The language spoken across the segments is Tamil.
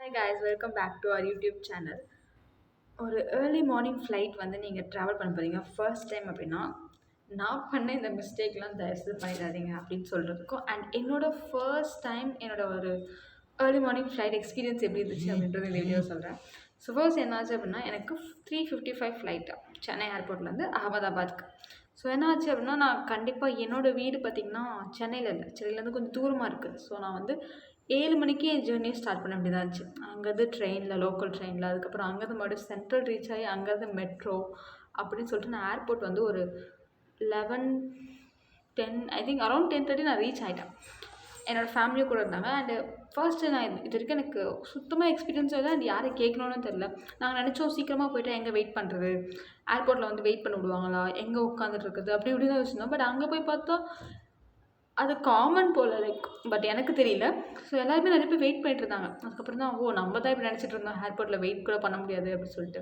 Hi guys, welcome back to our YouTube channel. ஒரு ஏர்லி மார்னிங் ஃப்ளைட் வந்து நீங்கள் ட்ராவல் பண்ண போகிறீங்க ஃபர்ஸ்ட் டைம் அப்படின்னா நான் பண்ண இந்த மிஸ்டேக்லாம் தயவுசெய்து பண்ணிடாதீங்க அப்படின்னு சொல்கிறதுக்கும் அண்ட் ஃபர்ஸ்ட் டைம் ஒரு ஏர்லி மார்னிங் ஃப்ளைட் எக்ஸ்பீரியன்ஸ் எப்படி இருந்துச்சு அப்படின்றது இந்த வீடியோ சொல்கிறேன். ஸோ ஃபர்ஸ்ட் என்னாச்சு அப்படின்னா எனக்கு 3:55 ஃப்ளைட்டு சென்னை ஏர்போர்ட்லேருந்து அகமதாபாத்க்கு. ஸோ என்னாச்சு அப்படின்னா நான் கண்டிப்பாக என்னோடய வீடு பார்த்திங்கன்னா சென்னையில் இல்லை, சென்னையிலேருந்து கொஞ்சம் தூரமாக இருக்குது. ஸோ நான் வந்து 7 மணிக்கு என் ஜேர்னியை ஸ்டார்ட் பண்ண வேண்டியதாக இருந்துச்சு. அங்கேருந்து ட்ரெயினில், லோக்கல் ட்ரெயினில், அதுக்கப்புறம் அங்கேருந்து மறுபடியும் சென்ட்ரல் ரீச் ஆகி அங்கேருந்து மெட்ரோ அப்படின்னு சொல்லிட்டு நான் ஏர்போர்ட் வந்து ஒரு 11:10 ஐ திங்க் அரௌண்ட் 10:30 நான் ரீச் ஆகிட்டேன். என்னோடய ஃபேமிலியும் கூட இருந்தாங்க. அண்டு ஃபர்ஸ்ட்டு நான் இது வரைக்கும் எனக்கு சுத்தமாக எக்ஸ்பீரியன்ஸ் இல்லை. அண்ட் யாரை கேட்கணுன்னு தெரில. நாங்கள் நினச்சோம் சீக்கிரமாக போய்ட்டு எங்கே வெயிட் பண்ணுறது, ஏர்போர்ட்டில் வந்து வெயிட் பண்ண விடுவாங்களா, எங்கே உட்காந்துட்டு இருக்குது அப்படி இப்படி தான் வச்சுருந்தோம். பட் அங்கே போய் பார்த்தா அது காமன் போல் பட் எனக்கு தெரியல. ஸோ எல்லாருமே நிறைய பேர் வெயிட் பண்ணிட்டு இருந்தாங்க. அதுக்கப்புறம் தான் நம்ம தான் இப்படி நினச்சிட்டு இருந்தோம் ஏர்போர்ட்டில் வெயிட் கூட பண்ண முடியாது அப்படின்னு சொல்லிட்டு.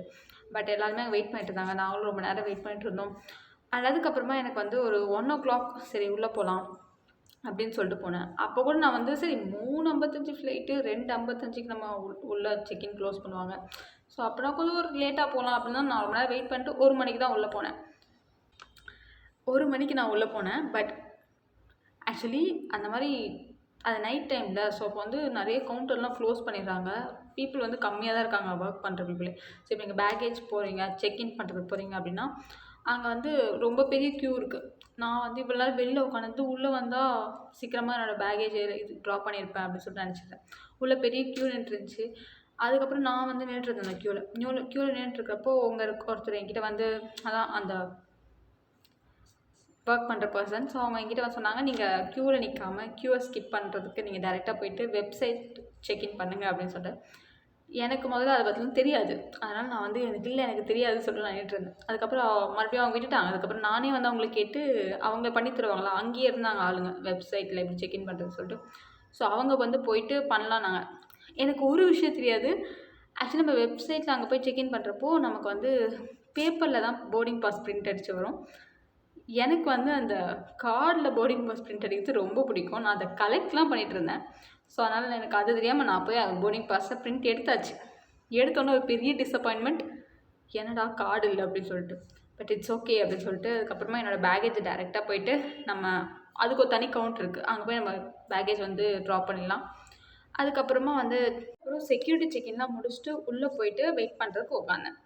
பட் எல்லாருமே அங்கே வெயிட் பண்ணிட்டு இருந்தாங்க. நாங்களும் ரொம்ப நேரம் வெயிட் பண்ணிட்டு இருந்தோம். அண்ட் அதுக்கப்புறமா எனக்கு வந்து ஒரு 1:00 சரி உள்ளே போகலாம் அப்படின்னு சொல்லிட்டு போனேன். அப்போ கூட நான் வந்து சரி 3:55 ஃப்ளைட்டு 2:55க்கு நம்ம உள்ளே செக்இன் க்ளோஸ் பண்ணுவாங்க. ஸோ அப்படின்னா கொஞ்சம் ஒரு லேட்டாக போகலாம் அப்படின்னு தான் நான் ரொம்ப நேரம் வெயிட் பண்ணிட்டு 1 மணிக்கு தான் உள்ளே போனேன். 1 மணிக்கு நான் உள்ளே போனேன். பட் ஆக்சுவலி அந்த மாதிரி அது நைட் டைமில். ஸோ அப்போ வந்து நிறைய கவுண்டர்லாம் க்ளோஸ் பண்ணிடுறாங்க. பீப்புள் வந்து கம்மியாக தான் இருக்காங்க ஒர்க் பண்ணுற பீப்புளே. ஸோ இப்போ நீங்கள் பேக்கேஜ் போகிறீங்க, செக்இன் பண்ணுறதுக்கு போகிறீங்க அப்படின்னா அங்கே வந்து ரொம்ப பெரிய க்யூ இருக்குது. நான் வந்து இவ்வளோ நேரம் வெளியில் உட்காந்து உள்ளே வந்தால் சீக்கிரமாக என்னோடய பேக்கேஜ் இது ட்ராப் பண்ணியிருப்பேன் அப்படின்னு சொல்லிட்டு நினச்சிட்டேன். உள்ளே பெரிய க்யூ நின்றுருந்துச்சு. அதுக்கப்புறம் நான் வந்து நின்றுருந்தேன் அந்த க்யூவில் நின்றுட்டுருக்கப்போ ஒருத்தர் என்கிட்ட வந்து அதான் அந்த ஒர்க் பண்ணுற பர்சன். ஸோ அவங்க என்கிட்ட வந்து சொன்னாங்க, நீங்கள் க்யூவில் நிற்காமல் க்யூவை ஸ்கிப் பண்ணுறதுக்கு நீங்கள் டேரெக்டாக போயிட்டு வெப்சைட் செக்இன் பண்ணுங்கள் அப்படின்னு சொல்லிட்டு. எனக்கு முதல்ல அதை பற்றிலாம் தெரியாது. அதனால் நான் வந்து எனக்கு தெரியாதுன்னு சொல்லிட்டு நான் நின்றுருந்தேன். அதுக்கப்புறம் மறுபடியும் அவங்க விட்டுட்டாங்க. அதுக்கப்புறம் நானே வந்து அவங்களை கேட்டு அவங்க பண்ணி தருவாங்களா, அங்கேயே இருந்தாங்க ஆளுங்க வெப்சைட்டில் எப்படி செக்இன் பண்ணுறதுன்னு சொல்லிட்டு. ஸோ அவங்க வந்து போயிட்டு பண்ணலாம். எனக்கு ஒரு விஷயம் தெரியாது. ஆக்சுவலி நம்ம வெப்சைட்டில் அங்கே போய் செக்இன் பண்ணுறப்போ நமக்கு வந்து பேப்பரில் தான் போர்டிங் பாஸ் பிரிண்ட் அடித்து வரும். எனக்கு வந்து அந்த கார்டில் போர்டிங் பாஸ் பிரிண்ட் அடிக்கிறது ரொம்ப பிடிக்கும். நான் அதை கலெக்ட்லாம் பண்ணிகிட்டு இருந்தேன். ஸோ அதனால் எனக்கு அது தெரியாமல் நான் போய் போர்டிங் பாஸை பிரிண்ட் எடுத்தாச்சு. எடுத்தோன்னே ஒரு பெரிய டிசப்பாயின்மெண்ட், என்னடா கார்டு இல்லை அப்படின்னு சொல்லிட்டு. பட் இட்ஸ் ஓகே அப்படின்னு சொல்லிட்டு அதுக்கப்புறமா என்னோடய பேக்கேஜ் டேரெக்டாக போயிட்டு நம்ம அதுக்கு ஒரு தனி கவுண்ட் இருக்குது, அங்கே போய் நம்ம பேக்கேஜ் வந்து ட்ராப் பண்ணிடலாம். அதுக்கப்புறமா வந்து அப்புறம் செக்யூரிட்டி செக்இன்லாம் முடிச்சுட்டு உள்ளே போயிட்டு வெயிட் பண்ணுறதுக்கு உட்காந்தேன்.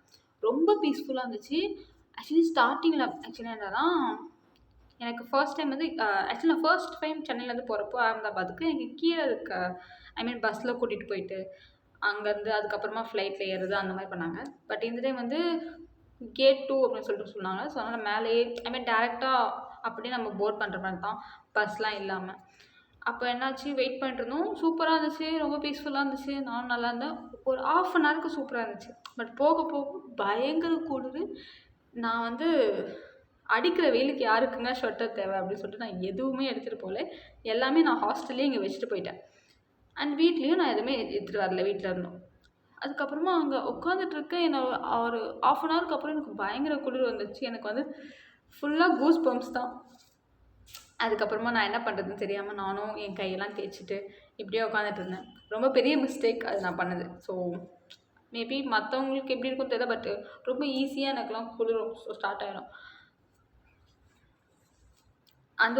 ரொம்ப பீஸ்ஃபுல்லாக இருந்துச்சு. ஆக்சுவலி ஸ்டார்டிங்கில் என்னன்னா எனக்கு ஃபர்ஸ்ட் டைம் வந்து ஆக்சுவலி நான் ஃபர்ஸ்ட் டைம் சென்னையிலேருந்து போகிறப்போ அகமதாபாத்துக்கு எனக்கு கீழே இருக்க பஸ்ஸில் கூட்டிகிட்டு போயிட்டு அங்கேருந்து அதுக்கப்புறமா ஃப்ளைட்டில் ஏறுறது அந்த மாதிரி பண்ணாங்க. பட் இந்த டைம் வந்து கேட் 2 அப்படின்னு சொல்லிட்டு சொன்னாங்க. ஸோ அதனால் மேலேயே டேரெக்டாக அப்படியே நம்ம போர்ட் பண்ணுற மாதிரி தான், பஸ்லாம் இல்லாமல். அப்போ என்னாச்சு, வெயிட் பண்ணிட்டு இருந்தோம். சூப்பராக இருந்துச்சு, ரொம்ப பீஸ்ஃபுல்லாக இருந்துச்சு. நானும் நல்லா இருந்தேன். ஒரு 1/2 hourக்கு சூப்பராக இருந்துச்சு. பட் போக போக பயங்கர குளிர். நான் வந்து அடிக்கிற வெயிலுக்கு யாருக்குங்க ஸ்வெட்டர் தேவை அப்படின்னு சொல்லிட்டு நான் எதுவுமே எடுத்துகிட்டு போகல. எல்லாமே நான் ஹாஸ்டல்லே இங்கே வச்சுட்டு போயிட்டேன். அண்ட் வீட்லேயும் நான் எதுவுமே எடுத்துகிட்டு வரல, வீட்டில் இருந்தோம். அதுக்கப்புறமா அங்கே உட்காந்துட்ருக்கேன். ஒரு 1/2 hourக்கு அப்புறம் எனக்கு பயங்கர குளிர் வந்துச்சு. எனக்கு வந்து ஃபுல்லாக கூஸ் பம்ப்ஸ் தான். அதுக்கப்புறமா நான் என்ன பண்ணுறதுன்னு தெரியாமல் நானும் என் கையெல்லாம் தேய்ச்சிட்டு இப்படியே உட்காந்துட்டு இருந்தேன். ரொம்ப பெரிய மிஸ்டேக் அது நான் பண்ணது. ஸோ மேபி மற்றவங்களுக்கு எப்படி இருக்கும் தெரியல, பட் ரொம்ப ஈஸியாக எனக்குலாம் குளிரும். ஸோ ஸ்டார்ட் ஆகிடும் அந்த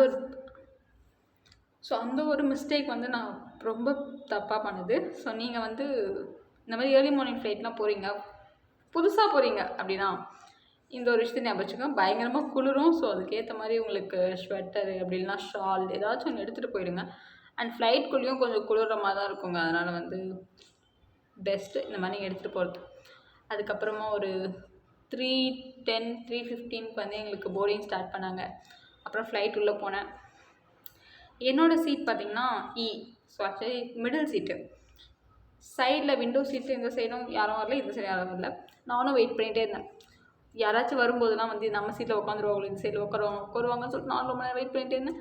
ஒரு மிஸ்டேக் வந்து நான் ரொம்ப தப்பாக பண்ணுது. ஸோ நீங்கள் வந்து இந்த மாதிரி ஏர்லி மார்னிங் ஃப்ளைட்லாம் போகிறீங்க, புதுசாக போகிறீங்க அப்படின்னா இந்த ஒரு விஷயத்தை ஞாபகம் வச்சுக்கோங்க. பயங்கரமாக குளிரும். ஸோ அதுக்கேற்ற மாதிரி உங்களுக்கு ஸ்வெட்டரு அப்படி இல்லைனா ஷால் ஏதாச்சும் ஒன்று எடுத்துகிட்டு போயிடுங்க. அண்ட் ஃப்ளைட்குள்ளேயும் கொஞ்சம் குளிர்ற மாதிரி தான் இருக்குங்க. அதனால் வந்து பெஸ்ட்டு இந்த மாதிரி நீங்கள் எடுத்துகிட்டு போகிறது. அதுக்கப்புறமா ஒரு 3:10 3:15க்கு வந்து எங்களுக்கு போர்டிங் ஸ்டார்ட் பண்ணாங்க. அப்புறம் ஃப்ளைட் உள்ளே போனேன். என்னோடய சீட் பார்த்திங்கன்னா ஸோ ஆக்சுவலி மிடில் சீட்டு. சைடில் விண்டோ சீட்டு இந்த சைடும் யாரும் வரல, இந்த சைடும் யாரும் வரல. நானும் வெயிட் பண்ணிகிட்டே இருந்தேன். யாராச்சும் வரும்போதெல்லாம் வந்து நம்ம சீட்டில் உட்காந்துருவாங்களோ, இந்த சைடில் உட்காருவாங்கன்னு சொல்லிட்டு நானும் ரொம்ப நேரம் வெயிட் பண்ணிகிட்டே இருந்தேன்.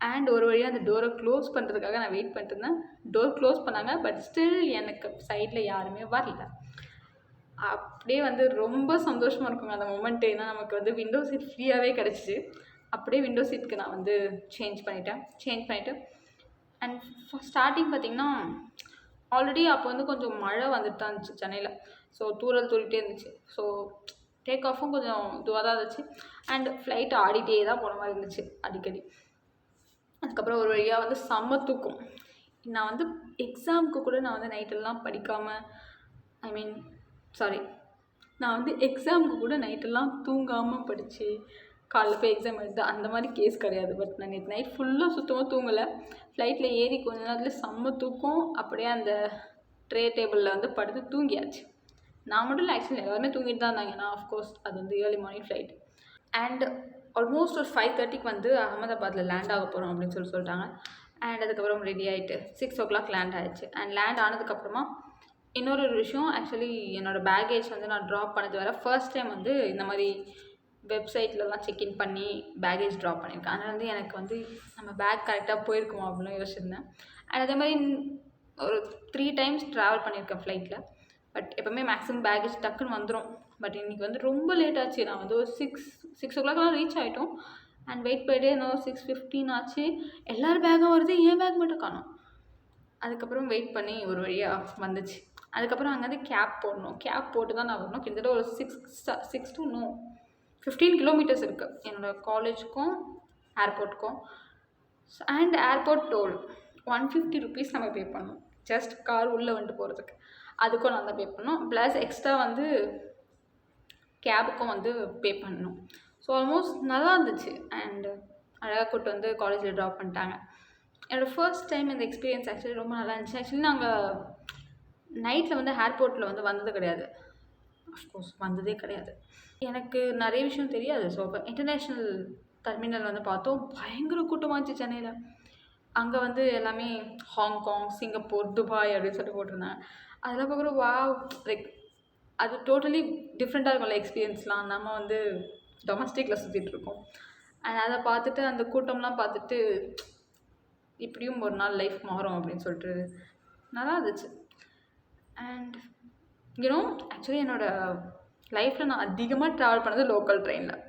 அண்ட் ஒரு வழியாக அந்த டோரை க்ளோஸ் பண்ணுறதுக்காக நான் வெயிட் பண்ணிட்டு இருந்தேன். டோர் க்ளோஸ் பண்ணாங்க. பட் ஸ்டில் எனக்கு சைடில் யாருமே வரல. அப்படியே வந்து ரொம்ப சந்தோஷமாக இருக்குங்க அந்த மொமெண்ட்டு. ஏன்னா நமக்கு வந்து விண்டோ சீட் ஃப்ரீயாகவே கிடச்சிச்சு. அப்படியே விண்டோ சீட்டுக்கு நான் வந்து சேஞ்ச் பண்ணிவிட்டு அண்ட் ஸ்டார்டிங் பார்த்திங்கன்னா ஆல்ரெடி அப்போ வந்து கொஞ்சம் மழை வந்துட்டு தான் இருந்துச்சு சென்னையில். ஸோ தூறல் தூறிட்டே இருந்துச்சு. ஸோ டேக் ஆஃபும் கொஞ்சம் இதுவாக தான் இருந்துச்சு. அண்ட் ஃப்ளைட் ஆடிட்டே தான் போன மாதிரி இருந்துச்சு அடிக்கடி. அதுக்கப்புறம் ஒரு வழியாக வந்து செம்ம தூக்கம். நான் வந்து எக்ஸாமுக்கு கூட நான் வந்து நைட்டெல்லாம் படிக்காமல் நான் வந்து எக்ஸாமுக்கு கூட நைட்டெல்லாம் தூங்காமல் படித்து காலைல போய் எக்ஸாம் எழுது அந்த மாதிரி கேஸ் கிடையாது. பட் நான் நேற்று நைட் ஃபுல்லாக சுத்தமாக தூங்கலை. ஃப்ளைட்டில் ஏறி கொஞ்ச நேரத்தில் செம்ம தூக்கம். அப்படியே அந்த ட்ரே டேபிளில் வந்து படுத்து தூங்கியாச்சு. நான் மட்டும் இல்லை, ஆக்சுவலி எல்லாருமே தூங்கிட்டு தான் இருந்தாங்க. ஏன்னா ஆஃப்கோர்ஸ் அது வந்து early morning flight. And almost ஒரு 5:30க்கு வந்து அகமதாபாத்தில் லேண்ட் ஆக போகிறோம் அப்படின்னு சொல்லிட்டாங்க. அண்ட் அதுக்கப்புறம் ரெடி ஆகிட்டு 6 o'clock லேண்ட் ஆகிடுச்சு. அண்ட் லேண்ட் ஆனதுக்கப்புறமா இன்னொரு விஷயம், ஆக்சுவலி என்னோடய பேகேஜ் வந்து நான் ட்ராப் பண்ணது வேறு. ஃபர்ஸ்ட் டைம் வந்து இந்த மாதிரி வெப்சைட்லலாம் செக்இன் பண்ணி பேகேஜ் ட்ராப் பண்ணியிருக்கேன். அதனால் வந்து எனக்கு வந்து நம்ம பேக் கரெக்டாக போயிருக்குமா அப்படின்னு யோசிச்சிருந்தேன். அண்ட் அதே மாதிரி ஒரு 3 times ட்ராவல் பண்ணியிருக்கேன் ஃப்ளைட்டில். பட் எப்போவுமே மேக்ஸிமம் பேகேஜ் டக்குன்னு வந்துடும். பட் இன்றைக்கி வந்து ரொம்ப லேட் ஆச்சு. நான் வந்து ஒரு 6 o'clockலாம் ரீச் ஆகிட்டோம். அண்ட் வெயிட் பண்ணிட்டே இருந்தோம். 6:15 ஆச்சு. எல்லோரும் பேக்கும் வருது, ஏன் பேக் மட்டும் காணோம். அதுக்கப்புறம் வெயிட் பண்ணி ஒரு வழியாக வந்துச்சு. அதுக்கப்புறம் அங்கேருந்து கேப் போடணும். கேப் போட்டு தான் நான் வரணும். கிட்டத்தட்ட ஒரு 6 to 15 kilometers இருக்குது என்னோடய காலேஜுக்கும் ஏர்போர்ட்டுக்கும். அண்ட் ஏர்போர்ட் டோல் 150 rupees நம்ம பே பண்ணணும். ஜஸ்ட் கார் உள்ளே வந்துட்டு போகிறதுக்கு. அதுக்கும் நான் தான் பே பண்ணணும். ப்ளஸ் எக்ஸ்ட்ரா வந்து கேபுக்கும் வந்து பே பண்ணணும். ஸோ ஆல்மோஸ்ட் நல்லா இருந்துச்சு. அண்டு அழகாக கூட்டு வந்து காலேஜில் ட்ராப் பண்ணிட்டாங்க. என்னோடய ஃபர்ஸ்ட் டைம் இந்த எக்ஸ்பீரியன்ஸ் ஆக்சுவலி ரொம்ப நல்லா இருந்துச்சு. ஆக்சுவலி நாங்கள் நைட்டில் வந்து ஏர்போர்ட்டில் வந்து வந்தது கிடையாது. அஃப்கோர்ஸ் வந்ததே கிடையாது. எனக்கு நிறைய விஷயம் தெரியாது. ஸோ அப்போ இன்டர்நேஷ்னல் டெர்மினல் வந்து பார்த்தோம். பயங்கர கூட்டமாக இருந்துச்சு சென்னையில். அங்கே வந்து எல்லாமே ஹாங்காங், சிங்கப்பூர், துபாய் அப்படின்னு சொல்லிட்டு போட்டிருந்தாங்க. அதெல்லாம் பார்க்குற லைக் அது டோட்டலி டிஃப்ரெண்ட்டாக இருக்கும்ல எக்ஸ்பீரியன்ஸ்லாம். நம்ம வந்து டொமஸ்டிக்கில் சுற்றிட்டுருக்கோம். அண்ட் அதை பார்த்துட்டு அந்த கூட்டம்லாம் பார்த்துட்டு இப்படியும் ஒரு நாள் லைஃப் மாறும் அப்படின்னு சொல்லிட்டு நல்லா இருந்துச்சு. அண்ட் ஆக்சுவலி என்னோடய லைஃப்பில் நான் அதிகமாக ட்ராவல் பண்ணது லோக்கல் ட்ரெயினில்.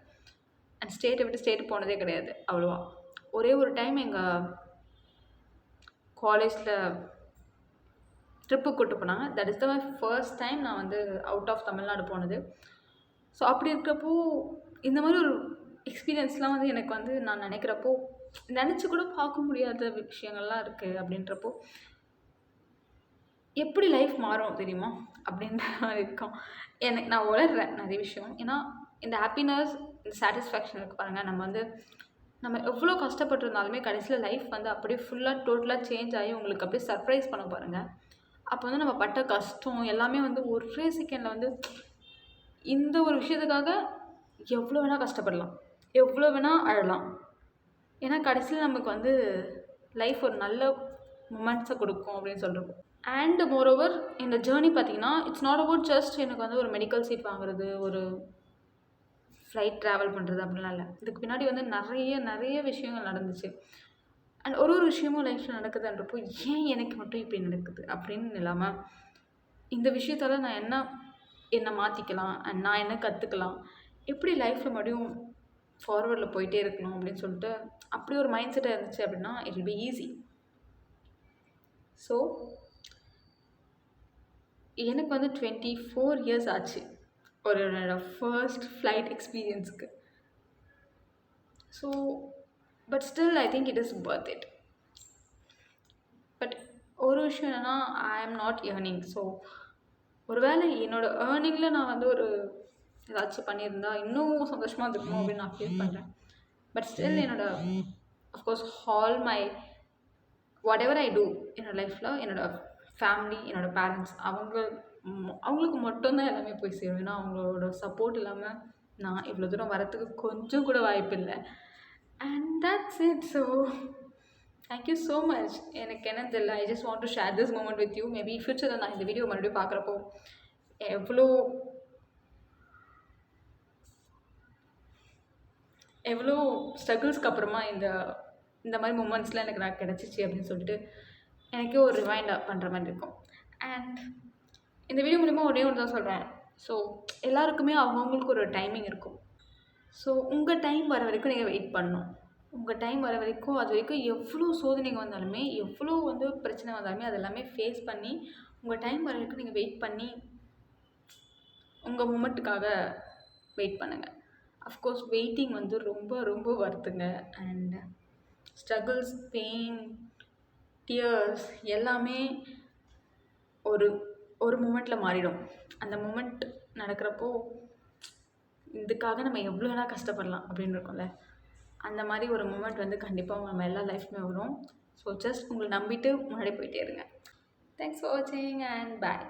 அண்ட் ஸ்டேட்டை விட்டு ஸ்டேட்டு போனதே கிடையாது அவ்வளோவா. ஒரே ஒரு டைம் எங்கள் காலேஜில் ட்ரிப்புக்கு கூப்பிட்டு போனாங்க. That is the my first time நான் வந்து அவுட் ஆஃப் தமிழ்நாடு போனது. ஸோ அப்படி இருக்கிறப்போ இந்த மாதிரி ஒரு எக்ஸ்பீரியன்ஸ்லாம் வந்து எனக்கு வந்து நான் நினைக்கிறப்போ நினச்சி கூட பார்க்க முடியாத விஷயங்கள்லாம் இருக்குது. அப்படின்றப்போ எப்படி லைஃப் மாறும் தெரியுமா அப்படின்ற மாதிரி இருக்கும். எனக்கு நான் உளர்றேன் நிறைய விஷயம். ஏன்னா இந்த ஹாப்பினஸ், இந்த சாட்டிஸ்ஃபேக்ஷன் இருக்குது பாருங்கள். நம்ம எவ்வளோ கஷ்டப்பட்டுருந்தாலுமே கடைசியில் லைஃப் வந்து அப்படியே ஃபுல்லாக டோட்டலாக சேஞ்ச் ஆகி உங்களுக்கு அப்படியே சர்ப்ரைஸ் பண்ண பாருங்கள். அப்போ வந்து நம்ம பட்ட கஷ்டம் எல்லாமே வந்து ஒரே செகண்டில் வந்து இந்த ஒரு விஷயத்துக்காக எவ்வளோ வேணால் கஷ்டப்படலாம், எவ்வளோ வேணால் அழலாம். ஏன்னா கடைசியில் நமக்கு வந்து லைஃப் ஒரு நல்ல மொமெண்ட்ஸை கொடுக்கும் அப்படின்னு சொல்கிறோம். அண்ட் மோரோவர் இந்த ஜேர்னி பார்த்திங்கன்னா இட்ஸ் நாட் அபவுட் ஜஸ்ட் எனக்கு வந்து ஒரு மெடிக்கல் சீட் வாங்குறது, ஒரு ஃப்ளைட் ட்ராவல் பண்ணுறது அப்படிலாம் இல்லை. இதுக்கு பின்னாடி வந்து நிறைய விஷயங்கள் நடந்துச்சு. அண்ட் ஒரு விஷயமும் லைஃப்பில் நடக்குதுன்றப்போ ஏன் எனக்கு மட்டும் இப்படி நடக்குது அப்படின்னு இல்லாமல் இந்த விஷயத்தால் நான் என்னை மாற்றிக்கலாம், அண்ட் நான் என்ன கற்றுக்கலாம், எப்படி லைஃப்பில் மறுபடியும் ஃபார்வர்டில் போயிட்டே இருக்கணும் அப்படின்னு சொல்லிட்டு அப்படி ஒரு மைண்ட் செட்டாக இருந்துச்சு அப்படின்னா it will be easy. So எனக்கு வந்து 24 years ஆச்சு ஒரு என்னோடய ஃபர்ஸ்ட் ஃப்ளைட் எக்ஸ்பீரியன்ஸுக்கு. So but still I think it is worth it. But ஒரு விஷயம் என்னென்னா ஐ ஆம் நாட் ஏர்னிங். ஸோ ஒரு வேளை என்னோடய ஏர்னிங்கில் நான் வந்து ஒரு ஏதாச்சும் பண்ணியிருந்தா இன்னும் சந்தோஷமாக இருக்கணும் அப்படின்னு நான் ஃபீல் பண்ணுறேன். But still of course all my whatever I do என்னோடய லைஃப்பில் என்னோடய ஃபேமிலி, என்னோடய பேரண்ட்ஸ் அவங்களுக்கு மட்டும்தான் எல்லாமே போய் சேரும். ஏன்னா அவங்களோட சப்போர்ட் இல்லாமல் நான் இவ்வளோ தூரம் வரத்துக்கு கொஞ்சம் கூட வாய்ப்பு இல்லை. And that's it. So thank you so much. எனக்கு என்ன தெரியல, I just want to share this moment with you. Maybe ஃப்யூச்சரில் நான் இந்த வீடியோ மறுபடியும் பார்க்குறப்போ எவ்வளோ ஸ்ட்ரகிள்ஸ்க்கு அப்புறமா இந்த மாதிரி மூமெண்ட்ஸ்லாம் எனக்கு நான் கிடச்சிச்சு அப்படின்னு சொல்லிட்டு எனக்கே ஒரு ரிமைண்டர் பண்ணுற மாதிரி இருக்கும். அண்ட் இந்த வீடியோ மூலிமா ஒன்றே ஒன்று தான் சொல்கிறேன். ஸோ எல்லாருக்குமே அவங்கவுங்களுக்கு ஒரு டைமிங் இருக்கும். ஸோ உங்கள் டைம் வர வரைக்கும் நீங்கள் வெயிட் பண்ணணும். உங்கள் டைம் வர வரைக்கும் அது வரைக்கும் எவ்வளோ சோதனைங்க வந்தாலுமே, எவ்வளோ வந்து பிரச்சனை வந்தாலுமே அது எல்லாமே ஃபேஸ் பண்ணி உங்கள் டைம் வர வரைக்கும் நீங்கள் வெயிட் பண்ணி உங்கள் மூமெண்ட்டுக்காக வெயிட் பண்ணுங்கள். அஃப்கோர்ஸ் வெயிட்டிங் வந்து ரொம்ப ரொம்ப வருத்துங்க. அண்ட் ஸ்ட்ரகிள்ஸ், பெயின், டியர்ஸ் எல்லாமே ஒரு ஒரு மூமெண்ட்டில் மாறிடும். அந்த மூமெண்ட் நடக்கிறப்போ இதுக்காக நம்ம எவ்வளோ வேணால் கஷ்டப்படலாம் அப்படின்னு இருக்கும்ல, அந்த மாதிரி ஒரு மூமெண்ட் வந்து கண்டிப்பாக நம்ம எல்லா லைஃப்மே வரும். ஸோ ஜஸ்ட் உங்களை நம்பிட்டு முன்னாடி போயிட்டே இருங்க. தேங்க்ஸ் ஃபார் வாட்சிங் அண்ட் பாய்.